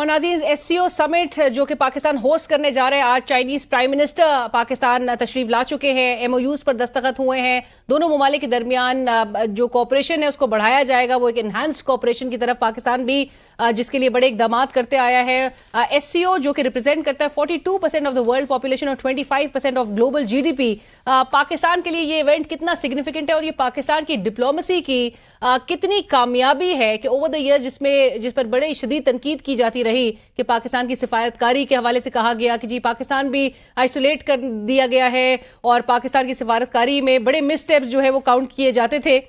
اور ناظرین SCO سمٹ جو کہ پاکستان ہوسٹ کرنے جا رہے ہیں، آج چائنیز پرائم منسٹر پاکستان تشریف لا چکے ہیں، MOUs پر دستخط ہوئے ہیں، دونوں ممالک کے درمیان جو کوآپریشن ہے اس کو بڑھایا جائے گا، وہ ایک انہانسڈ کوآپریشن کی طرف پاکستان بھی جس کے لیے بڑے اقدامات کرتے آیا ہے۔ SCO جو کہ ریپرزینٹ کرتا ہے 42% آف دا ورلڈ پاپولیشن اور 25% آف گلوبل GDP، پاکستان کے لیے یہ ایونٹ کتنا سگنیفیکنٹ ہے اور یہ پاکستان کی ڈپلومیسی کی کتنی کامیابی ہے کہ اوور دا ایئر جس پر بڑے شدید تنقید کی جاتی رہی کہ پاکستان کی سفارتکاری کے حوالے سے کہا گیا کہ جی پاکستان بھی آئسولیٹ کر دیا گیا ہے اور پاکستان کی سفارتکاری میں بڑے مس اسٹیپس جو ہے وہ کاؤنٹ کیے جاتے تھے،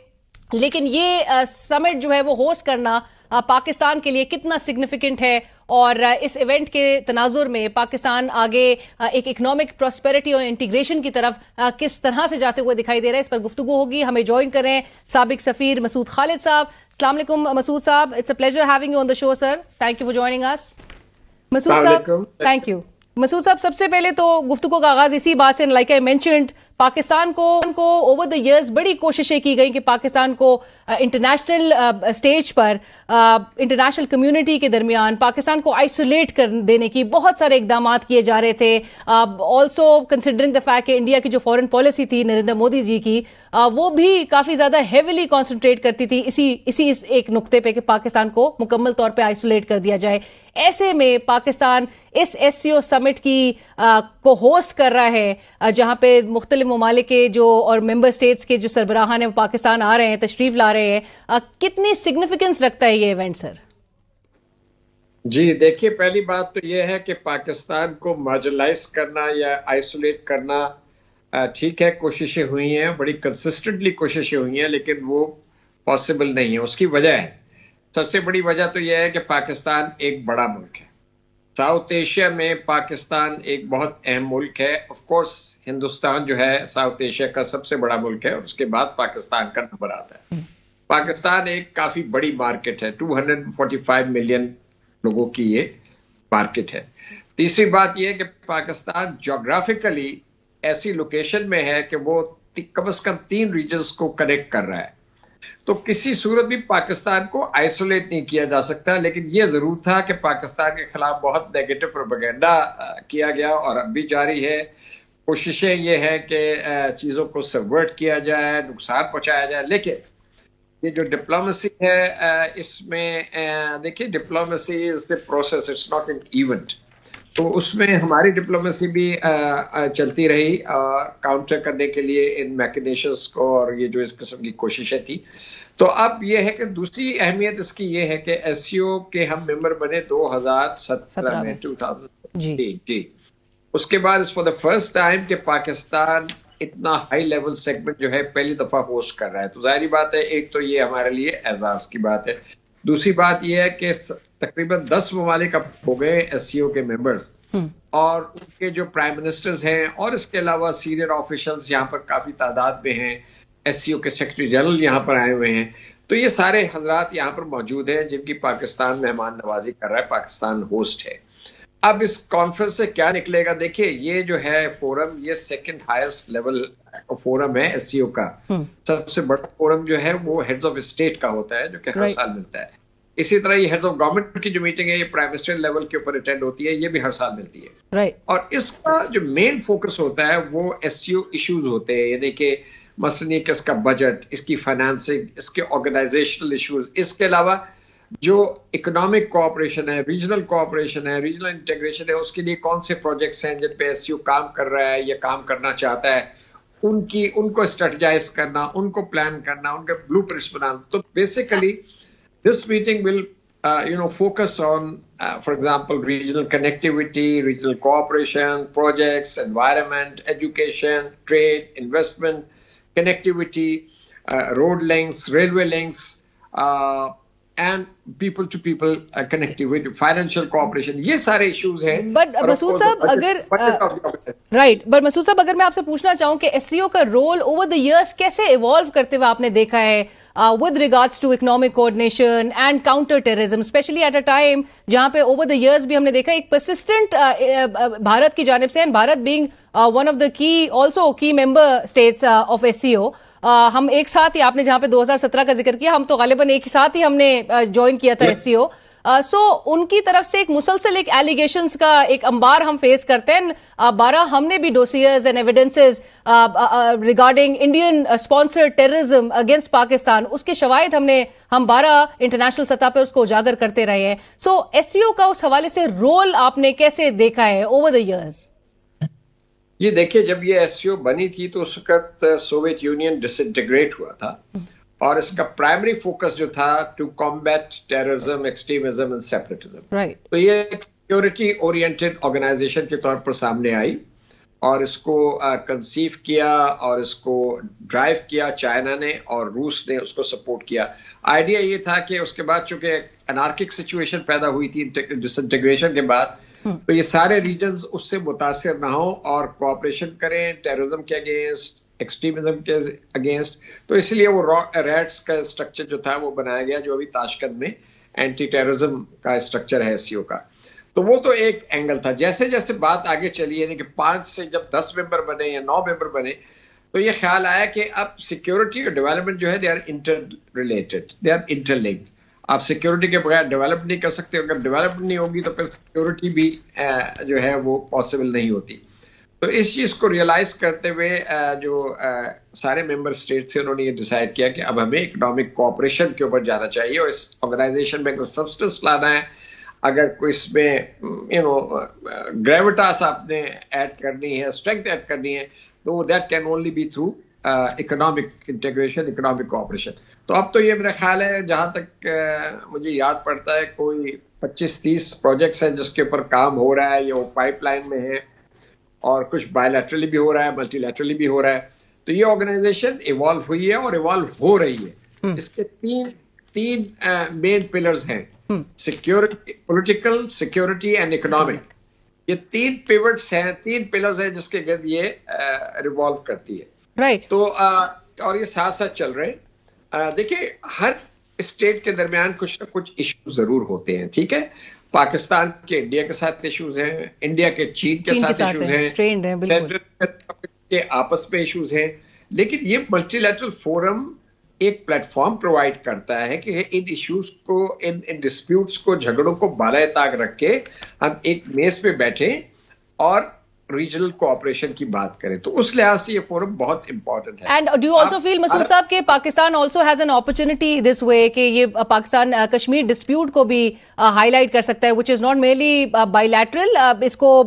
لیکن یہ سمٹ جو ہے وہ ہوسٹ کرنا پاکستان کے لیے کتنا سگنیفیکنٹ ہے اور اس ایونٹ کے تناظر میں پاکستان آگے ایک اکنامک پراسپیرٹی اور انٹیگریشن کی طرف کس طرح سے جاتے ہوئے دکھائی دے رہا ہے، اس پر گفتگو ہوگی۔ ہمیں جوائن کریں سابق سفیر مسعود خالد صاحب۔ السلام علیکم مسعود صاحب، it's a pleasure having you on the show sir, thank you for joining اس۔ مسعود صاحب تھینک یو۔ مسعود صاحب سب سے پہلے تو گفتگو کا آغاز اسی بات سے، لائک آئی مینشنڈ، پاکستان کو اوور دا ایئرز بڑی کوششیں کی گئی کہ پاکستان کو انٹرنیشنل اسٹیج پر انٹرنیشنل کمیونٹی کے درمیان پاکستان کو آئسولیٹ کر دینے کی بہت سارے اقدامات کیے جا رہے تھے، آلسو کنسیڈرنگ دا فیکٹ کہ انڈیا کی جو فورن پالیسی تھی نریندر مودی جی کی، وہ بھی کافی زیادہ ہیویلی کانسنٹریٹ کرتی تھی اسی ایک نقطے پہ کہ پاکستان کو مکمل طور پہ آئسولیٹ کر دیا جائے۔ ایسے میں پاکستان اس SCO سمٹ کی کو ہوسٹ کر رہا ہے جہاں پہ مختلف ممالک کے جو اور ممبر اسٹیٹس کے جو سربراہان ہیں وہ پاکستان آ رہے ہیں، تشریف لا رہے ہیں، کتنی سگنیفیکنس رکھتا ہے یہ ایونٹ سر؟ جی دیکھیے، پہلی بات تو یہ ہے کہ پاکستان کو مارجنلائز کرنا یا آئسولیٹ کرنا ٹھیک ہے، کوششیں ہوئی ہیں، بڑی کنسسٹنٹلی کوششیں ہوئی ہیں، لیکن وہ پاسبل نہیں ہے۔ اس کی وجہ ہے، سب سے بڑی وجہ تو یہ ہے کہ پاکستان ایک بڑا ملک ہے، ساؤتھ ایشیا میں پاکستان ایک بہت اہم ملک ہے۔ آف کورس ہندوستان جو ہے ساؤتھ ایشیا کا سب سے بڑا ملک ہے اور اس کے بعد پاکستان کا نمبر آتا ہے۔ پاکستان ایک کافی بڑی مارکیٹ ہے، 245 ملین لوگوں کی یہ مارکیٹ ہے۔ تیسری بات یہ ہے کہ پاکستان جغرافیکلی ایسی لوکیشن میں ہے کہ وہ کم از کم 3 ریجنز کو کنیکٹ کر رہا ہے، تو کسی صورت بھی پاکستان کو آئسولیٹ نہیں کیا جا سکتا۔ لیکن یہ ضرور تھا کہ پاکستان کے خلاف بہت نیگیٹو پروپیگنڈا کیا گیا اور اب بھی جاری ہے۔ کوششیں یہ ہے کہ چیزوں کو سبورٹ کیا جائے، نقصان پہنچایا جائے، لیکن یہ جو ڈپلومیسی ہے اس میں دیکھیے، diplomacy is a process, it's not an event, تو اس میں ہماری ڈپلومیسی بھی چلتی رہی کاؤنٹر کرنے کے لیے ان میکنیشنز کو، اور یہ جو اس قسم کی کوششیں تھی۔ تو اب یہ ہے کہ دوسری اہمیت اس کی یہ ہے کہ SCO کے ہم ممبر بنے 2017 میں، 2000 جی۔ اس کے بعد فار دا فرسٹ ٹائم کہ پاکستان اتنا ہائی لیول سیگمنٹ جو ہے پہلی دفعہ ہوسٹ کر رہا ہے، تو ظاہری بات ہے ایک تو یہ ہمارے لیے اعزاز کی بات ہے۔ دوسری بات یہ ہے کہ تقریباً 10 ممالک اب ہو گئے SCO کے ممبرز، اور ان کے جو پرائم منسٹرز ہیں اور اس کے علاوہ سینئر آفیشلز یہاں پر کافی تعداد میں ہیں، SCO کے سیکرٹری جنرل یہاں پر آئے ہوئے ہیں، تو یہ سارے حضرات یہاں پر موجود ہیں جن کی پاکستان مہمان نوازی کر رہا ہے، پاکستان ہوسٹ ہے۔ اب اس کانفرنس سے کیا نکلے گا؟ دیکھیے، یہ جو ہے فورم، یہ سیکنڈ ہائیسٹ لیول فورم ہے SCO کا۔ سب سے بڑا فورم جو ہے وہ ہیڈز آف اسٹیٹ کا ہوتا ہے، جو کہ ہر سال ملتا ہے۔ اسی طرح یہ ہیڈز آف گورنمنٹ کی جو میٹنگ ہے یہ پرائم منسٹر لیول کے اوپر اٹینڈ ہوتی ہے، یہ بھی ہر سال ملتی ہے۔ اور اس کا جو مین فوکس ہوتا ہے وہ SCO ایشوز ہوتے ہیں، یعنی کہ مثلاً کہ اس کا بجٹ، اس کی فائنانسنگ، اس کے آرگنائزیشنل ایشوز، اس کے علاوہ جو اکنامک کوآپریشن ہے، ریجنل کوآپریشن ہے، ریجنل انٹیگریشن ہے، اس کے لیے کون سے پروجیکٹس ہیں جن پہ SCO کام کر رہا ہے یا کام کرنا چاہتا ہے، ان کو اسٹریٹجائز کرنا، ان کو پلان کرنا، ان کے بلو پرنٹس بنانا۔ تو basically this meeting will focus on for example regional connectivity, regional cooperation, projects, environment, education, trade, investment, connectivity, road links, railway links, and people to people connectivity, financial cooperation، یہ سارے issues ہیں۔ But مسعود صاحب اگر میں آپ سے پوچھنا چاہوں کہ SCO کا رول اوور دا ایئرس کیسے ایوالو کرتے ہوئے آپ نے دیکھا ہے with regards to economic coordination and counter terrorism, especially at a time جہاں پہ over the years بھی ہم نے دیکھا ایک persistent بھارت کی جانب سے، and Bharat being one of the key member states of SCO، ہم ایک ساتھ ہی، آپ نے جہاں پہ 2017 کا ذکر کیا، ہم تو غالباً ایک ساتھ ہی ہم نے جوائن کیا تھا SCO، سو ان کی طرف سے ایک مسلسل ایک ایلیگیشنز کا ایک انبار ہم فیس کرتے ہیں. 12 ہم نے بھی dossiers and evidences regarding Indian sponsor terrorism against Pakistan, اس کے شواہد ہم 12 انٹرنیشنل سطح پہ اس کو اجاگر کرتے رہے ہیں. سو ایس سی او کا اس حوالے سے رول آپ نے کیسے دیکھا ہے اوور دا ایئرز؟ یہ دیکھیے, جب یہ ایس سی او بنی تھی تو اس وقت سوویت یونین ڈس انٹیگریٹ ہوا تھا, اور اس کا پرائمری فوکس جو تھا to combat terrorism, extremism and separatism. تو یہ ایک سیکورٹی اورینٹڈ آرگنائزیشن کے طور پر سامنے آئی, اور اس کو کنسیو کیا اور اس کو ڈرائیو کیا چائنا نے, اور روس نے اس کو سپورٹ کیا. آئیڈیا یہ تھا کہ اس کے بعد چونکہ انارکک سچویشن پیدا ہوئی تھی ڈس انٹیگریشن کے بعد, تو یہ سارے ریجنز اس سے متاثر نہ ہوں اور کوآپریشن کریں ٹیررزم کے اگینسٹ, ایکسٹریمزم کے اگینسٹ. تو اس لیے وہ ریٹس کا اسٹرکچر جو تھا وہ بنایا گیا, جو ابھی تاشکند میں اینٹی ٹیررزم کا اسٹرکچر ہے ایس سی او کا. تو وہ تو ایک اینگل تھا. جیسے جیسے بات آگے چلی, یعنی کہ 5 سے جب 10 ممبر بنے یا 9 ممبر بنے, تو یہ خیال آیا کہ اب سیکیورٹی اور ڈیولپمنٹ جو ہے they are interrelated, they are interlinked. آپ سیکیورٹی کے بغیر ڈیولپ نہیں کر سکتے, اگر ڈیولپمنٹ نہیں ہوگی تو پھر سیکیورٹی بھی جو ہے وہ پاسبل نہیں ہوتی. تو اس چیز کو ریئلائز کرتے ہوئے جو سارے ممبر اسٹیٹ سے انہوں نے یہ ڈیسائیڈ کیا کہ اب ہمیں اکنامک کوآپریشن کے اوپر جانا چاہیے, اور اس آرگنائزیشن میں سبسٹنس لانا ہے. اگر کوئی اس میں گریوٹاس آپ نے ایڈ کرنی ہے, اسٹرینتھ ایڈ کرنی ہے, تو that can only be through economic integration, economic cooperation. تو اب تو یہ میرا خیال ہے, جہاں تک مجھے یاد پڑتا ہے, کوئی 25-30 پروجیکٹس ہیں جس کے اوپر کام ہو رہا ہے, یا وہ پائپ لائن میں ہے, اور کچھ بائی لیٹرلی بھی ہو رہا ہے, ملٹی لیٹرلی بھی ہو رہا ہے. تو یہ آرگنائزیشن ایوالو ہوئی ہے اور ایوالو ہو رہی ہے. اس کے تین مین پلرز ہیں, security, political, security and economic. یہ 3 پیوٹس ہیں, 3 پلرز ہیں جس کے گرد یہ ریوالو کرتی ہے. رائٹ. تو اور یہ ساتھ ساتھ چل رہے ہیں. دیکھیے, ہر اسٹیٹ کے درمیان کچھ نہ کچھ ایشوز ضرور ہوتے ہیں, ٹھیک ہے. پاکستان کے انڈیا کے ساتھ ایشوز ہیں, انڈیا کے چین کے ساتھ ایشوز ہیں, کے آپس میں ایشوز ہیں. لیکن یہ ملٹی لیٹرل فورم ایک پلیٹ فارم پرووائڈ کرتا ہے کہ ان ایشوز کو, ان ڈسپیوٹس کو, جھگڑوں کو بالائے طاق رکھ کے ہم ایک میز پہ بیٹھیں اور ریجنل کوآپریشن کی بات کریں. تو اس لحاظ سے یہ فورم بہت امپورٹنٹ ہے. And do you also feel Masood صاحب کہ Pakistan also has an opportunity this way کہ یہ پاکستان کشمیر ڈسپیوٹ کو بھی ہائی لائٹ کر سکتا ہے, which is not merely bilateral, اس کو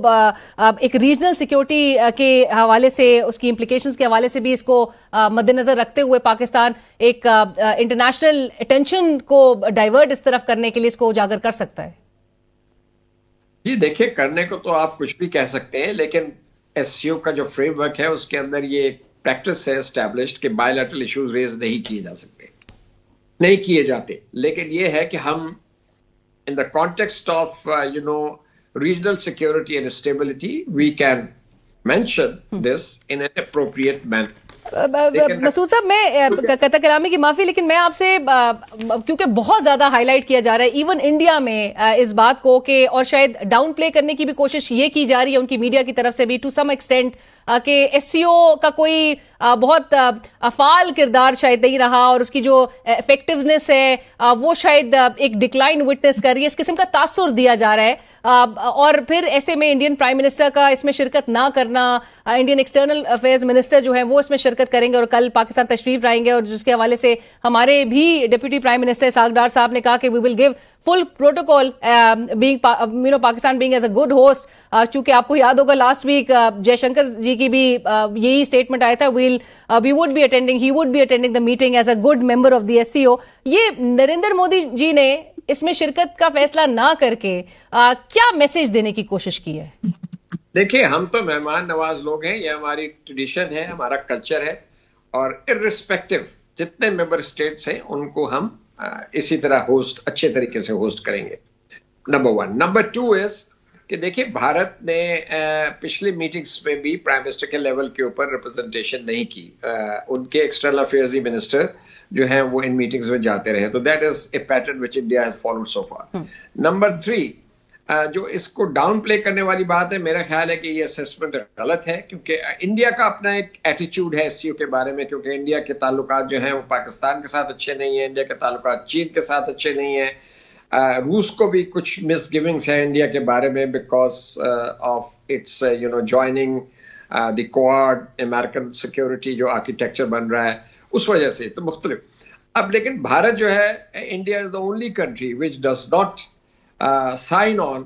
ایک ریجنل سیکورٹی کے حوالے سے, اس کی امپلیکیشنز کے حوالے سے بھی اس کو مد نظر رکھتے ہوئے پاکستان ایک انٹرنیشنل اٹینشن کو ڈائیورٹ اس طرف کرنے کے لیے اس کو اجاگر کر سکتا ہے. جی دیکھیں, کرنے کو تو آپ کچھ بھی کہہ سکتے ہیں, لیکن ایس سی او کا جو فریم ورک ہے اس کے اندر یہ پریکٹس ہے اسٹیبلشڈ کہ بائی لیٹرل ایشوز ریز نہیں کیے جا سکتے, نہیں کیے جاتے. لیکن یہ ہے کہ ہم in the context of regional security and stability we can mention this in an appropriate manner. مسعود صاحب, میں قطع کلامی کی معافی, لیکن میں آپ سے, کیونکہ بہت زیادہ ہائی لائٹ کیا جا رہا ہے ایون انڈیا میں اس بات کو, کہ اور شاید ڈاؤن پلے کرنے کی بھی کوشش یہ کی جا رہی ہے ان کی میڈیا کی طرف سے بھی ٹو سم ایکسٹینٹ, کہ ایس سی او کا کوئی بہت فعال کردار شاید نہیں رہا, اور اس کی جو افیکٹونیس ہے وہ شاید ایک ڈکلائن وٹنس کر رہی ہے, اس قسم کا تاثر دیا جا رہا ہے. اور پھر ایسے میں انڈین پرائم منسٹر کا اس میں شرکت نہ کرنا, انڈین ایکسٹرنل افیئرز منسٹر جو ہیں وہ اس میں شرکت کریں گے اور کل پاکستان تشریف لائیں گے, اور جس کے حوالے سے ہمارے بھی deputy prime minister Ishaq Dar صاحب نے کہا کہ we will give full protocol Pakistan being as a good host. چونکہ آپ کو یاد ہوگا last week Jaishankar ji کی بھی یہی اسٹیٹمنٹ آیا تھا, he would be attending the meeting as a good member of the SCO. یہ نریندر مودی جی نے اس میں شرکت کا فیصلہ نہ کر کے کیا میسج دینے کی کوشش کی ہے؟ دیکھیں, ہم تو مہمان نواز لوگ ہیں, یہ ہماری ٹریڈیشن ہے, ہمارا کلچر ہے, اور ارسپیکٹو جتنے ممبر اسٹیٹس ہیں ان کو ہم اسی طرح ہوسٹ, اچھے طریقے سے ہوسٹ کریں گے. نمبر 1. نمبر 2 از کہ دیکھیں, بھارت نے پچھلی میٹنگز میں بھی پرائم منسٹر کے لیول کے اوپر ریپرزنٹیشن نہیں کی, ان کے ایکسٹرنل افیئرز منسٹر جو ہیں وہ ان میٹنگز میں جاتے رہے. تو that is a pattern which India has followed so for. Number 3, جو اس کو ڈاؤن پلے کرنے والی بات ہے, میرا خیال ہے کہ یہ اسیسمنٹ غلط ہے, کیونکہ انڈیا کا اپنا ایک ایٹیچیوڈ ہے ایس سی او کے بارے میں, کیونکہ انڈیا کے تعلقات جو ہیں وہ پاکستان کے ساتھ اچھے نہیں ہیں, انڈیا کے تعلقات چین کے ساتھ اچھے نہیں ہیں, روس کو بھی کچھ مس گیونگس ہیں انڈیا کے بارے میں because of its joining the Quad American security جو آرکیٹیکچر بن رہا ہے اس وجہ سے تو مختلف. اب لیکن بھارت جو ہے India is the only country which does not sign on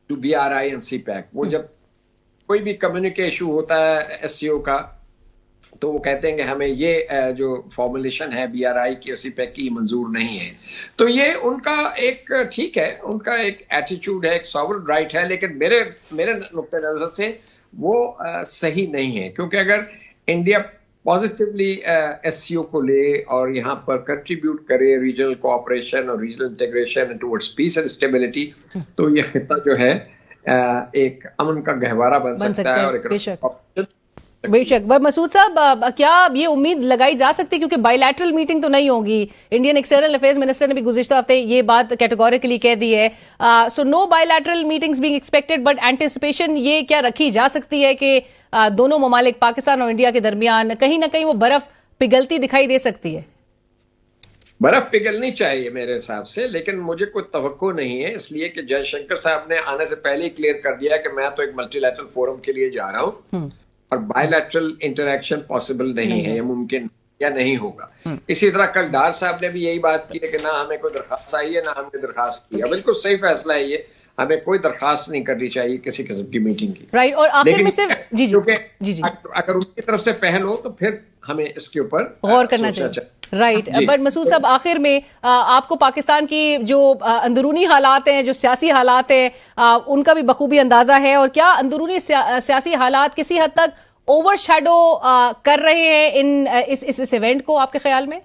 to BRI and CPEC. وہ جب کوئی بھی کمیونیکیشن ایشو ہوتا ہے SCO کا تو وہ کہتے ہیں کہ ہمیں یہ جو فارمولیشن ہے BRI کی اور CPEC کی منظور نہیں ہے. تو یہ ان کا ایک ٹھیک ہے, ان کا ایک ایٹیچیوڈ ہے, ایک ساورن رائٹ ہے, لیکن میرے نقطۂ نظر سے وہ صحیح نہیں ہے, کیونکہ اگر انڈیا پازیٹیولی SCO کو لے اور یہاں پر کنٹریبیوٹ کرے ریجنل کوآپریشن اور regional integration towards piece and stability, تو یہ خطہ جو ہے ایک امن کا گہوارہ بن سکتا ہے. اور بے شک. مسعود صاحب, کیا یہ امید لگائی جا سکتی ہے, کیونکہ بائی لیٹرل میٹنگ تو نہیں ہوگی, انڈین ایکسٹرنل افیئرز منسٹر نے بھی گزشتہ ہفتے یہ بات کیٹیگوریکلی کہہ دی ہے, so no bilateral meetings being expected, but anticipation یہ کیا رکھی جا سکتی ہے کہ دونوں ممالک پاکستان اور انڈیا کے درمیان کہیں نہ کہیں وہ برف پگھلتی دکھائی دے سکتی ہے؟ برف پگھلنی چاہیے میرے حساب سے, لیکن مجھے کوئی توقع نہیں ہے, اس لیے کہ جے شنکر صاحب نے آنے سے پہلے ہی کلیئر کر دیا کہ میں تو ایک ملٹی لیٹرل فورم کے لیے جا رہا ہوں اور بائی لیٹرل انٹریکشن پاسبل نہیں ہے یا ممکن یا نہیں ہوگا. اسی طرح کل ڈار صاحب نے بھی یہی بات کی ہے کہ نہ ہمیں کوئی درخواست آئی ہے نہ ہم نے درخواست کی ہے. بالکل صحیح فیصلہ ہے یہ, ہمیں کوئی درخواست نہیں کرنی چاہیے کسی قسم کی میٹنگ کی. رائٹ. اور آخر میں صرف جی اگر ان کی طرف سے پہل ہو تو پھر ہمیں اس کے اوپر غور کرنا چاہیے. رائٹ. بٹ مسعود صاحب, آخر میں آپ کو پاکستان کی جو اندرونی حالات ہیں, جو سیاسی حالات ہیں, ان کا بھی بخوبی اندازہ ہے, اور کیا اندرونی سیاسی حالات کسی حد تک اوور شیڈو کر رہے ہیں اس ایونٹ کو آپ کے خیال میں؟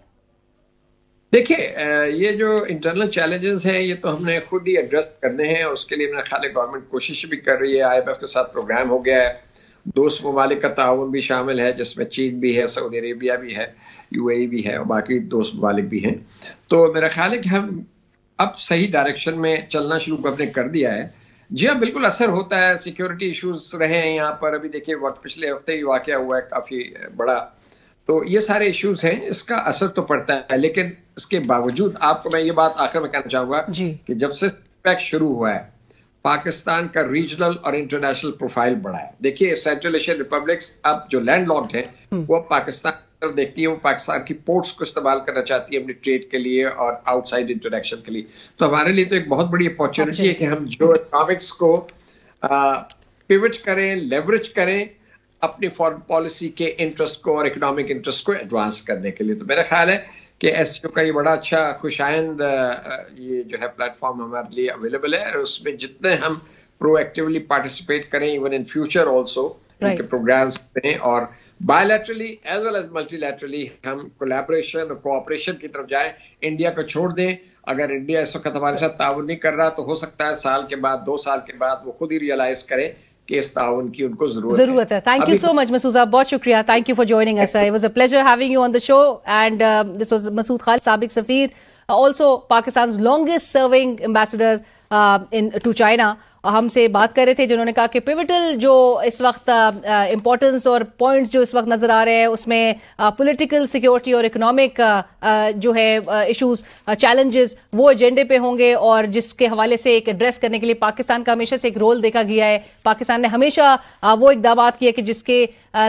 دیکھیے, یہ جو انٹرنل چیلنجز ہیں یہ تو ہم نے خود ہی ایڈریس کرنے ہیں, اور اس کے لیے میرا خیال ہے گورنمنٹ کوشش بھی کر رہی ہے. IMF کے ساتھ پروگرام ہو گیا ہے, دوست ممالک کا تعاون بھی شامل ہے جس میں چین بھی ہے, سعودی عربیہ بھی ہے, UAE بھی ہے, اور باقی دوست ممالک بھی ہیں. تو میرا خیال ہے کہ ہم اب صحیح ڈائریکشن میں چلنا شروع ہم نے کر دیا ہے. جی ہاں, بالکل اثر ہوتا ہے, سیکیورٹی ایشوز رہے ہیں یہاں پر. ابھی دیکھیے پچھلے ہفتے ہی واقعہ ہوا ہے کافی بڑا, تو یہ سارے ایشوز ہیں, اس کا اثر تو پڑتا ہے. لیکن اس کے باوجود آپ کو میں یہ بات آخر میں کہنا چاہوں گا کہ جب سے پیک شروع ہوا ہے پاکستان کا ریجنل اور انٹرنیشنل پروفائل بڑھا ہے. دیکھیے سینٹرل ایشین ریپبلکس اب جو لینڈ لاکڈ ہیں وہ پاکستان کی طرف دیکھتی ہے, وہ پاکستان کی پورٹس کو استعمال کرنا چاہتی ہے اپنی ٹریڈ کے لیے اور آؤٹ سائڈ انٹریکشن کے لیے. تو ہمارے لیے تو ایک بہت بڑی اپارچونیٹی ہے کہ ہم جو اکنامکس کو پیوٹ کریں, لیوریج کریں اپنی فارن پالیسی کے انٹرسٹ کو اور اکنامک انٹرسٹ کو ایڈوانس کرنے کے لیے. تو میرا خیال ہے کہ SCO کا یہ بڑا اچھا خوش آئند یہ جو ہے پلیٹ فارم ہمارے لیے اویلیبل ہے, اور اس میں جتنے ہم پرو ایکٹیولی پارٹیسپیٹ کریں ایون ان فیوچر آلسو ان کے پروگرامس میں, اور bilaterally as well as multilaterally ہم کولیبریشن اور کوآپریشن کی طرف جائیں. انڈیا کو چھوڑ دیں, اگر انڈیا اس وقت ہمارے ساتھ تعاون نہیں کر رہا تو ہو سکتا ہے سال کے بعد 2 سال کے بعد وہ خود ہی ریئلائز کرے کہ اس تعاون کی ان کو ضرورت ہے. تھینک یو سو مچ مسعود صاحب, بہت شکریہ. Thank you for joining us. It was a pleasure having you on the show, and this was Masood Khalid, سابق سفیر, also Pakistan's longest serving ambassador to China. ہم سے بات کر رہے تھے جنہوں نے کہا کہ پیوٹل جو اس وقت امپورٹنس اور پوائنٹس جو اس وقت نظر آ رہے ہیں اس میں پولیٹیکل سیکیورٹی اور اکنامک جو ہے ایشوز چیلنجز وہ ایجنڈے پہ ہوں گے, اور جس کے حوالے سے ایک ایڈریس کرنے کے لیے پاکستان کا ہمیشہ سے ایک رول دیکھا گیا ہے. پاکستان نے ہمیشہ وہ اقدامات کیے کہ جس کے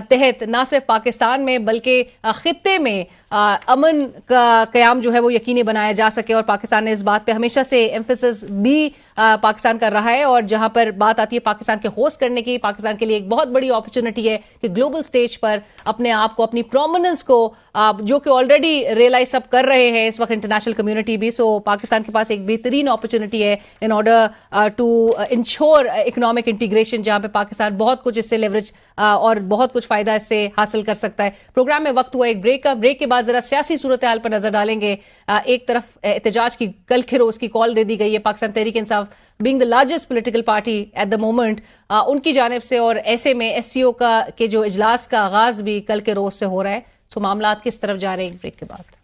تحت نہ صرف پاکستان میں بلکہ خطے میں امن کا قیام جو ہے وہ یقینی بنایا جا سکے, اور پاکستان نے اس بات پہ ہمیشہ سے ایمفیسس بھی پاکستان کر رہا ہے. اور جہاں پر بات آتی ہے پاکستان کے ہوسٹ کرنے کی, پاکستان کے لیے ایک بہت بڑی اپرچونٹی ہے کہ گلوبل سٹیج پر اپنے آپ کو, اپنی پرومیننس کو, جو کہ آلریڈی ریئلائز سب کر رہے ہیں اس وقت انٹرنیشنل کمیونٹی بھی, سو پاکستان کے پاس ایک بہترین اپرچونٹی ہے in order to ensure economic integration, جہاں پہ پاکستان بہت کچھ اس سے لیوریج اور بہت کچھ فائدہ اس سے حاصل کر سکتا ہے. پروگرام میں وقت ہوا ایک بریک کا, بریک کے بعد ذرا سیاسی صورتحال پر نظر ڈالیں گے. ایک طرف احتجاج کی کل کھروس کی کال دے دی گئی ہے Pakistan Tehreek Insaf being the largest political party at the moment, ان کی جانب سے, اور ایسے میں SCO کے جو اجلاس کا آغاز بھی کل کے روز سے ہو رہا ہے. سو معاملات کس طرف جا رہے ہیں, ایک بریک کے بعد.